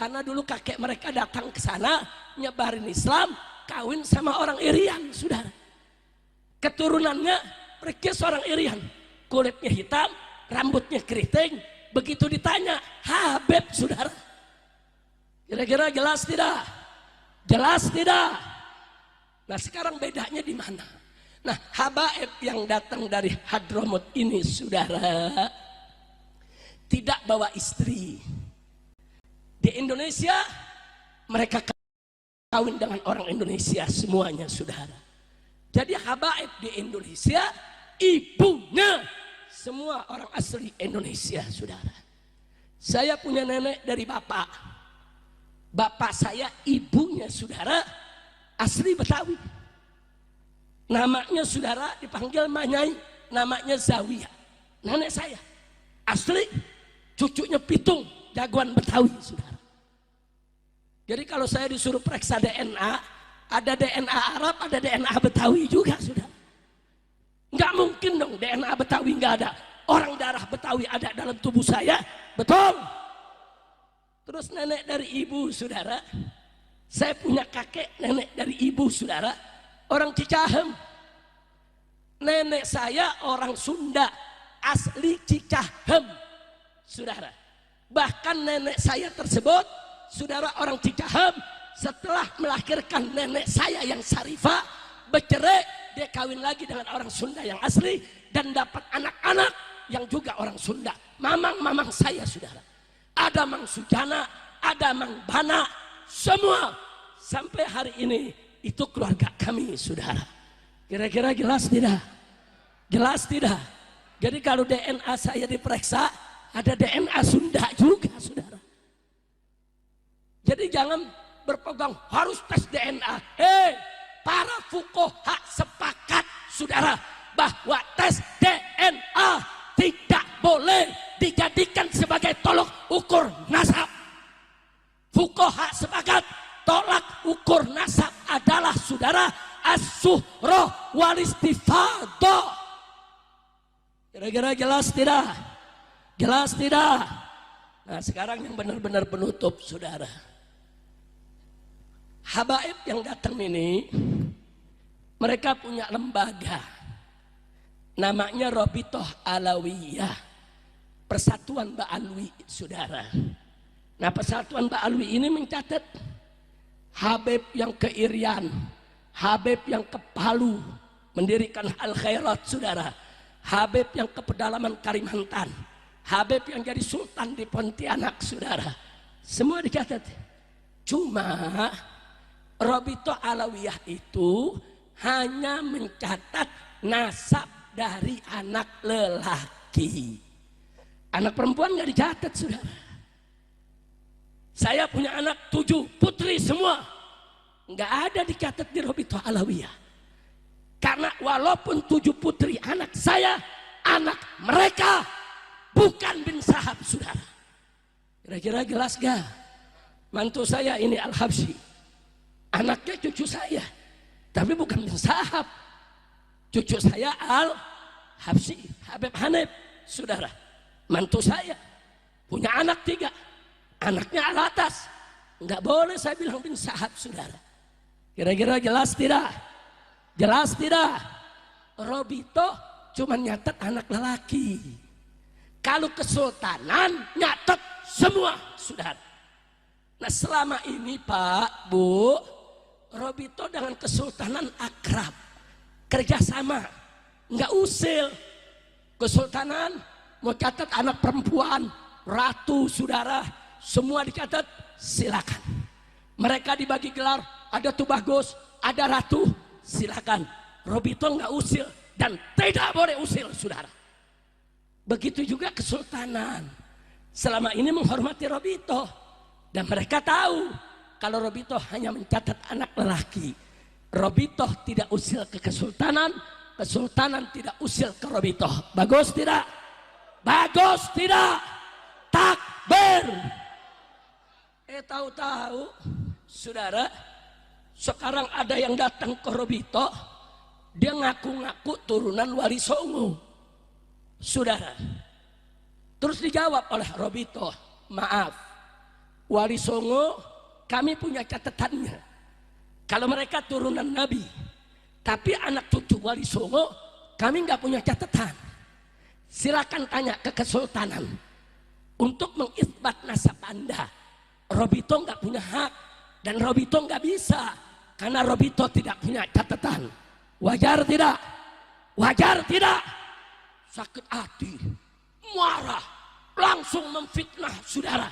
Karena dulu kakek mereka datang ke sana nyebarin Islam, kawin sama orang Irian, saudara. Keturunannya mereka seorang Irian, kulitnya hitam, rambutnya keriting. Begitu ditanya, Habib, saudara. Kira-kira jelas tidak? Jelas tidak? Nah, sekarang bedanya di mana? Nah, habaib yang datang dari Hadramut ini, saudara, tidak bawa istri. Di Indonesia mereka kawin dengan orang Indonesia semuanya, saudara. Jadi habaib di Indonesia ibunya semua orang asli Indonesia, saudara. Saya punya nenek dari bapak. Bapak saya ibunya, saudara, asli Betawi. Namanya, saudara, dipanggil Manyai, namanya Zawiyah. Nenek saya asli, cucunya Pitung, jagoan Betawi, saudara. Jadi kalau saya disuruh periksa DNA, ada DNA Arab, ada DNA Betawi juga, saudara. Nggak mungkin dong DNA Betawi nggak ada. Orang darah Betawi ada dalam tubuh saya, betul. Terus nenek dari ibu, saudara, saya punya kakek nenek dari ibu, saudara, orang Cicahem. Nenek saya orang Sunda, asli Cicahem, saudara. Bahkan nenek saya tersebut, saudara, orang Cicahem, setelah melahirkan nenek saya yang Sarifah, bercerai, dia kawin lagi dengan orang Sunda yang asli dan dapat anak-anak yang juga orang Sunda. Mamang-mamang saya, saudara, ada Mang Sujana, ada Mang Bana, semua sampai hari ini itu keluarga kami, saudara. Kira-kira jelas tidak? Jelas tidak? Jadi kalau DNA saya diperiksa, ada DNA Sunda juga, saudara. Jadi jangan berpegang harus tes DNA. Para fuqaha sepakat, saudara, bahwa tes DNA tidak boleh dijadikan sebagai tolak ukur nasab. Fuqaha sepakat tolak ukur nasab adalah, saudara, as-suhrah wal istifadah. Kira-kira jelas tidak? Jelas tidak? Nah, sekarang yang benar-benar penutup, saudara. Habaib yang datang ini, mereka punya lembaga, namanya Rabithah Alawiyah, Persatuan Ba'alwi, saudara. Nah, Persatuan Ba'alwi ini mencatat Habib yang ke Irian, Habib yang ke Palu, mendirikan Al Khairat, saudara. Habib yang ke pedalaman Kalimantan, Habib yang jadi sultan di Pontianak, saudara. Semua dicatat. Cuma Rabithah Alawiyah itu hanya mencatat nasab dari anak lelaki. Anak perempuan nggak dicatat, saudara. Saya punya anak 7 putri semua, nggak ada dicatat di Rabithah Alawiyah. Karena walaupun 7 putri anak saya, anak mereka bukan bin Sahab, saudara. Kira-kira jelas gak? Mantu saya ini Al-Habsyi, anaknya cucu saya, tapi bukan bin Sahab. Cucu saya Al-Habsyi, Habib Hanif, saudara. Mantu saya punya anak 3, anaknya Al-Atas. Nggak boleh saya bilang bin Sahab, saudara. Kira-kira jelas tidak? Jelas tidak? Rabithah cuma nyatet anak lelaki. Kalau kesultanan nyatet semua, saudara. Nah, selama ini Pak, Bu, Rabithah dengan kesultanan akrab, kerjasama, nggak usil. Kesultanan mau catat anak perempuan, ratu, saudara, semua dicatat, silakan. Mereka dibagi gelar, ada Tubagus, ada ratu, silakan. Rabithah nggak usil dan tidak boleh usil, saudara. Begitu juga kesultanan selama ini menghormati Rabithah, dan mereka tahu kalau Rabithah hanya mencatat anak lelaki. Rabithah tidak usil ke kesultanan, kesultanan tidak usil ke Rabithah. Bagus tidak? Bagus tidak? Takbir. Tahu-tahu, saudara, sekarang ada yang datang ke Rabithah, dia ngaku-ngaku turunan Wali Songo, saudara. Terus dijawab oleh Rabithah, maaf, Wali Songo kami punya catatannya. Kalau mereka turunan Nabi, tapi anak cucu Wali Songo kami nggak punya catatan. Silakan tanya ke Kesultanan untuk mengisbat nasab Anda. Robito nggak punya hak dan Robito nggak bisa karena Robito tidak punya catatan. Wajar tidak? Wajar tidak? Sakit hati, marah, langsung memfitnah saudara.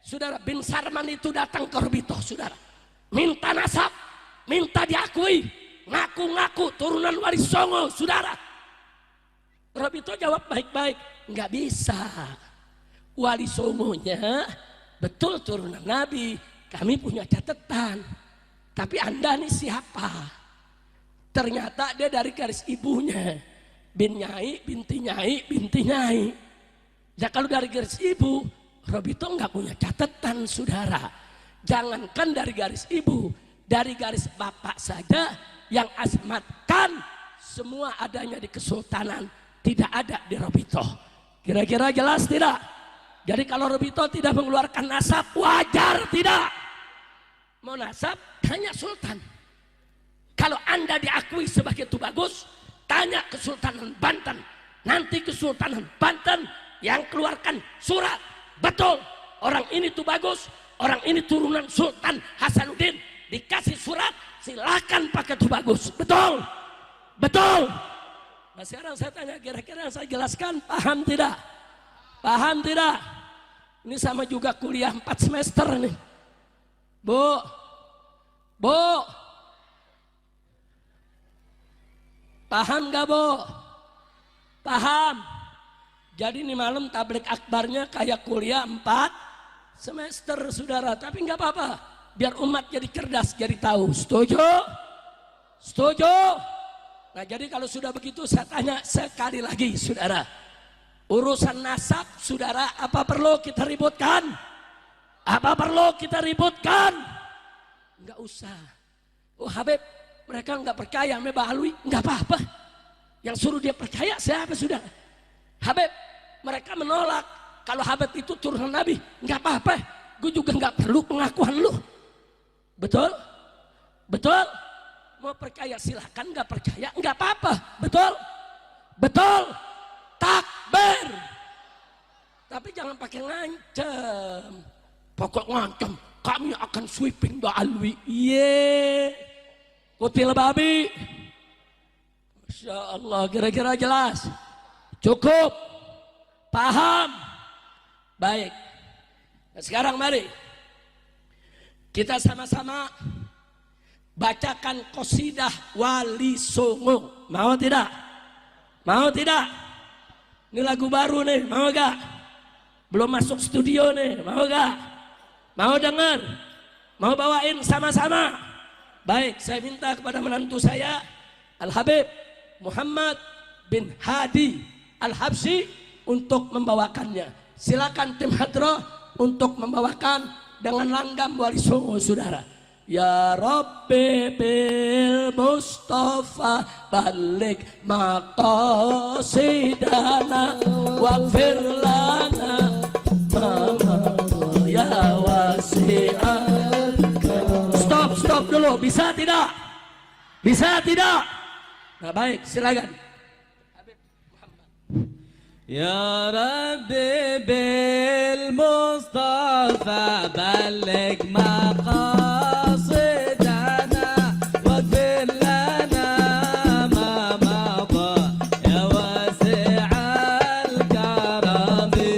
Saudara, Bin Sarman itu datang ke Robito, saudara, minta nasab, minta diakui, ngaku-ngaku turunan Wali Songo, saudara. Robito jawab baik-baik, nggak bisa. Wali Songonya betul turunan Nabi, kami punya catatan. Tapi Anda nih siapa? Ternyata dia dari garis ibunya, bin Nyai, binti Nyai, binti Nyai. Ya kalau dari garis ibu, Robito nggak punya catatan, saudara. Jangankan dari garis ibu, dari garis bapak saja yang asmatkan semua adanya di Kesultanan, tidak ada di Robito. Kira-kira jelas tidak? Jadi kalau Robito tidak mengeluarkan nasab, wajar tidak? Mau nasab, tanya Sultan. Kalau Anda diakui sebagai Tubagus, tanya Kesultanan Banten. Nanti Kesultanan Banten yang keluarkan surat. Betul, orang ini Tubagus, orang ini turunan Sultan Hasanuddin. Dikasih surat, silakan pakai Tubagus. Betul? Betul? Nah sekarang saya tanya, kira-kira yang saya jelaskan paham tidak? Paham tidak? Ini sama juga kuliah 4 semester nih. Bu, paham gak Bu? Paham. Jadi ini malam tablik akbarnya kayak kuliah 4 semester, saudara. Tapi nggak apa-apa, biar umat jadi cerdas, jadi tahu. Setuju? Setuju? Nah jadi kalau sudah begitu saya tanya sekali lagi, saudara. Urusan nasab, saudara, apa perlu kita ributkan? Apa perlu kita ributkan? Nggak usah. Oh Habib, mereka nggak percaya sama Mbah Alwi, nggak apa-apa. Yang suruh dia percaya siapa, saudara? Habib, mereka menolak kalau Habib itu turunan Nabi, nggak apa-apa. Gue juga nggak perlu pengakuan lu. Betul? Betul? Mau percaya silahkan, nggak percaya nggak apa-apa. Betul? Betul? Takbir. Tapi jangan pakai ngancam. Pokok ngancam, kami akan sweeping Mbah Alwi. Kutil babi. Masya Allah, kira-kira jelas? Cukup? Paham? Baik. Nah, sekarang mari kita sama-sama bacakan qasidah Wali Songo. Mau tidak? Mau tidak? Ini lagu baru nih, mau gak? Belum masuk studio nih, mau gak? Mau dengar? Mau bawain sama-sama? Baik, saya minta kepada menantu saya Al-Habib Muhammad bin Hadi Al-Habsyi untuk membawakannya. Silakan tim hadroh untuk membawakan dengan langgam Wali Songo, saudara. Ya Rabbi bil Mustafa balik maqasidana waghfir lana ya wasi'al. Stop dulu, bisa tidak? Bisa tidak? Nah baik, silakan. يا ربي بالمصطفى بلغ مقاصدنا واغفر لنا ما مضى يا واسع الكرم. يا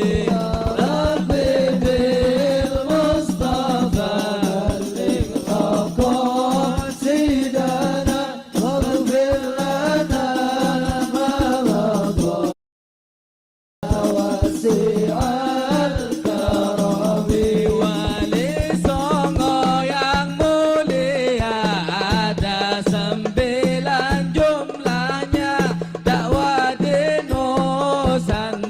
ربي بالمصطفى بلغ مقاصدنا واغفر لنا ما مضى Wali Songo yang mulia ada 9 jumlahnya, dakwah di Nusantara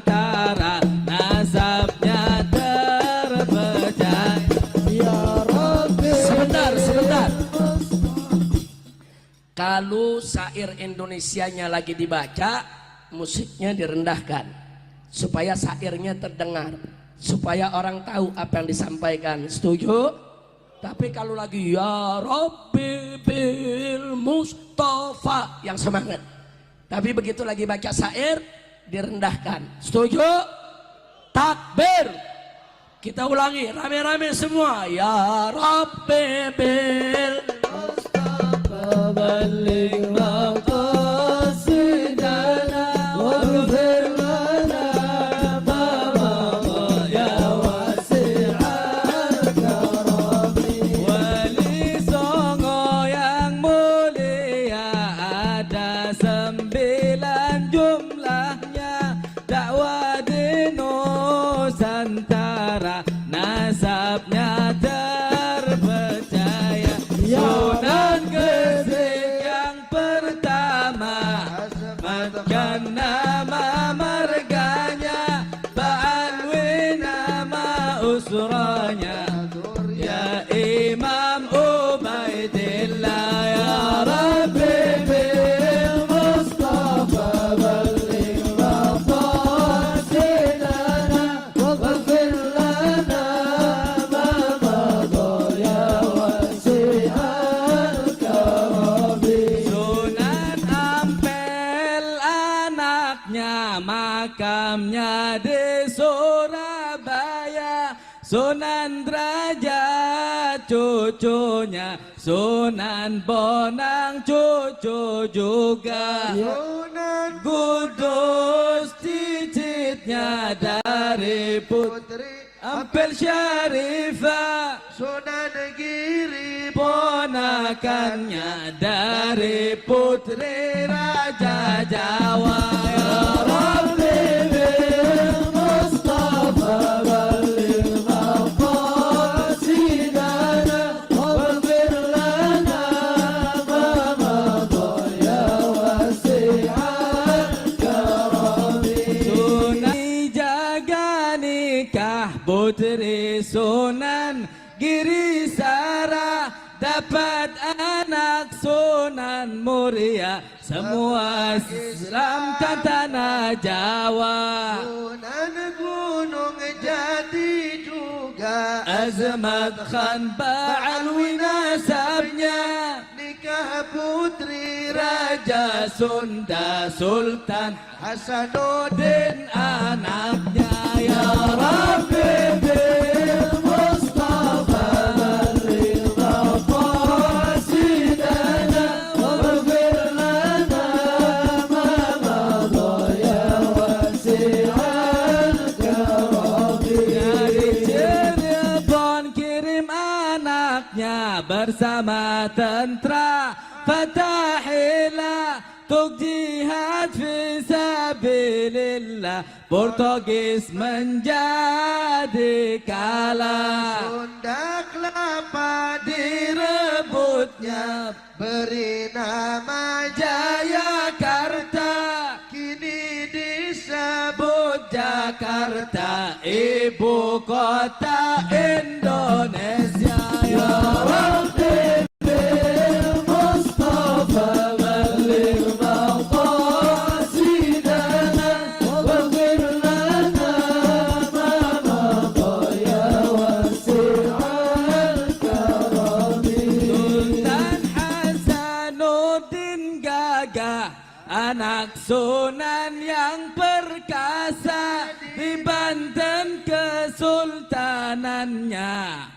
nasabnya terpecah. Ya Rabbi. Sebentar. Kalau syair Indonesianya lagi dibaca, musiknya direndahkan supaya syairnya terdengar. supaya orang tahu apa yang disampaikan. Setuju? Tapi kalau lagi ya Rabbi bil Mustafa, yang semangat. Tapi begitu lagi baca syair direndahkan. Setuju? Takbir. Kita ulangi rame-rame semua. Ya Rabbi bil Mustafa بلغ مقاصدنا واغفر لنا ما مضى يا واسع الكرم Wali Songo yang mulia ada 9 jumlahnya, dakwah di Nusantara nasabnya terpercaya. Sunan Gresik yang pertama, makan nama marganya, Ba'alwi nama usranya, ya Imam Ubaidillah. Ya Rabbi bil Mustafa balligh maqasidana waghfir lana ma madha ya wasi'al karami. Sunan Ampel anaknya, makamnya di Surabaya. Sunan Derajat cucunya, Sunan Bonang cucu juga. Sunan Kudus cicitnya dari Putri Ampel Syarifah. Sunan Giri ponakannya dari Putri Raja Jawa. Ya Rabbi bil Mustafa balligh maqasidana waghfir lana ma madha ya wasi'al karami. Sunan jaga nikah Putri Sunan Girisara, dapat anak Sunan Muria, semua Islam dan tanah Jawa. Sunan Gunung Jati juga, Azmat Khan Ba'alwi nasabnya, nikah putri Raja Sunda Sultan Hasanuddin anaknya. Ya Rabbi bil Mustafa balligh maqasidana waghfir lana ma madha ya wasi'al karami. Dari Cirebon kirim anaknya bersama tentara Fatahillah untuk jihad fisabilillah. Portugis menjadi kalah, Sunda kelapa direbutnya, beri nama Jayakarta, kini disebut Jakarta, ibu kota Indonesia. Ya Rabbi bil Mustafa balligh maqasidana waghfir lana ma madha ya wasi'al karami. Sultan Hasanuddin Gagah, anak Sunan yang perkasa, di Banten kesultanannya,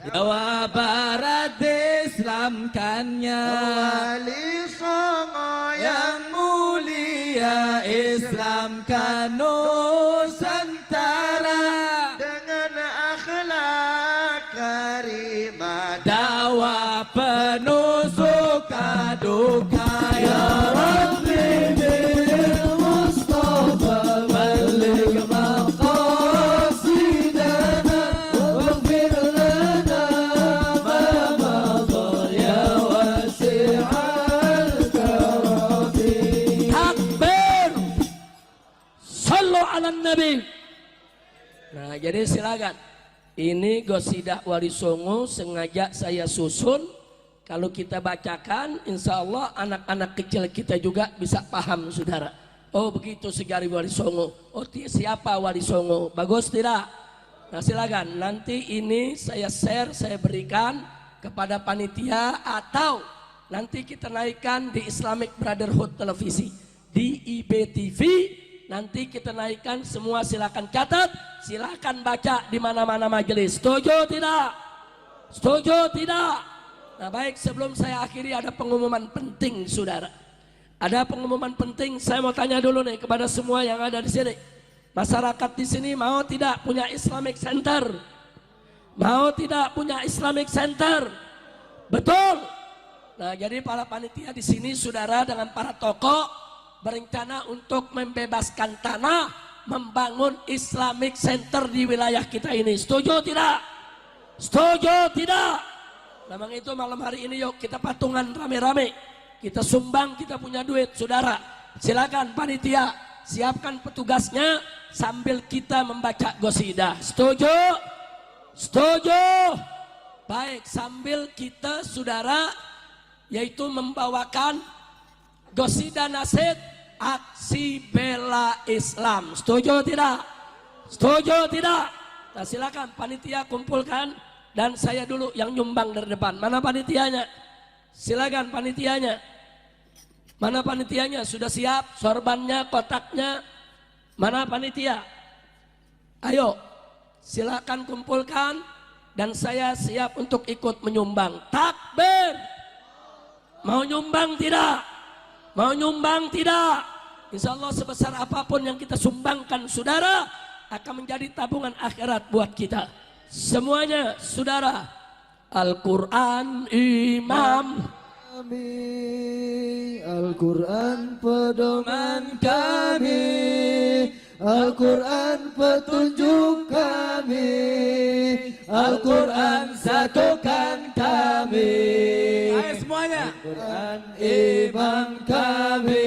Jawa Barat Islamkannya. Wali Songo yang mulia, Islamkan Nusantara dengan akhlak karimah, dakwah penuh suka duka. Ya Rabbi bil Mustafa balligh maqasidana waghfir lana ma madha ya wasi'al karami. Takbir. Sallu ala Nabi. Nah, jadi silakan. Ini Qasidah Wali Songo sengaja saya susun. Kalau kita bacakan, insya Allah anak-anak kecil kita juga bisa paham, saudara. Oh begitu segari Wali Songo. Oh siapa Wali Songo? Bagus tidak? Nah silakan, nanti ini saya share, saya berikan kepada panitia atau nanti kita naikkan di Islamic Brotherhood Televisi, di IBTV, nanti kita naikkan semua, silakan catat, silakan baca di mana-mana majelis. Setuju tidak? Setuju tidak? Nah baik, sebelum saya akhiri ada pengumuman penting saudara. Ada pengumuman penting, saya mau tanya dulu nih kepada semua yang ada di sini. Masyarakat di sini mau tidak punya Islamic Center? Mau tidak punya Islamic Center? Betul. Nah, jadi para panitia di sini saudara dengan para tokoh berencana untuk membebaskan tanah, membangun Islamic Center di wilayah kita ini. Setuju tidak? Setuju tidak? Memang itu malam hari ini yuk kita patungan rame-rame. Kita sumbang, kita punya duit saudara. Silakan panitia siapkan petugasnya sambil kita membaca gosidah. Setuju? Setuju? Baik, sambil kita saudara yaitu membawakan gosidah nasid aksi bela Islam. Setuju tidak? Setuju tidak? Nah silakan panitia kumpulkan dan saya dulu yang nyumbang dari depan. Mana panitianya? Silakan panitianya. Mana panitianya? Sudah siap? Sorbannya, kotaknya. Mana panitia? Ayo, silakan kumpulkan dan saya siap untuk ikut menyumbang. Takbir. Mau nyumbang tidak? Mau nyumbang tidak? Insya Allah sebesar apapun yang kita sumbangkan saudara akan menjadi tabungan akhirat buat kita. Semuanya saudara. Al-Quran imam kami, Al-Quran pedoman kami, Al-Quran petunjuk kami, Al-Quran satukan kami. Ayo semuanya. Al-Quran imam kami,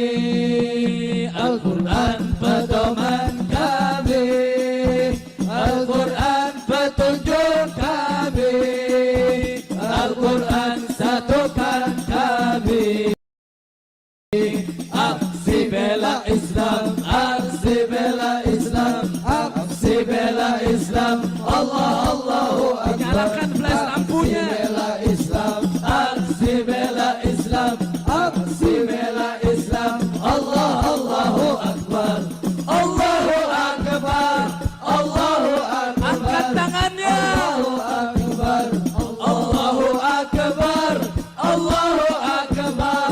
Al-Quran pedoman kami, Al-Quran petunjuk kami, Al-Quran satukan kami. Aksi bela Islam, aksi bela Islam, aksi bela Islam. Allah Allahu Akbar. Nyalakan flash lampunya. Aksi bela Islam, aksi bela Islam, aksi bela Islam. Allah Allahu Akbar. Allahu Akbar. Allahu Akbar. Angkat tangannya. Allahu Akbar. Allahu Akbar. Allahu Akbar.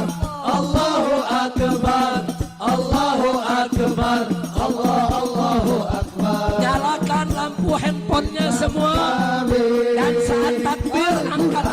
Allahu Akbar. Allahu Akbar. Allahu Akbar. nyalakan lampu handphonenya semua dan saat takbir angkat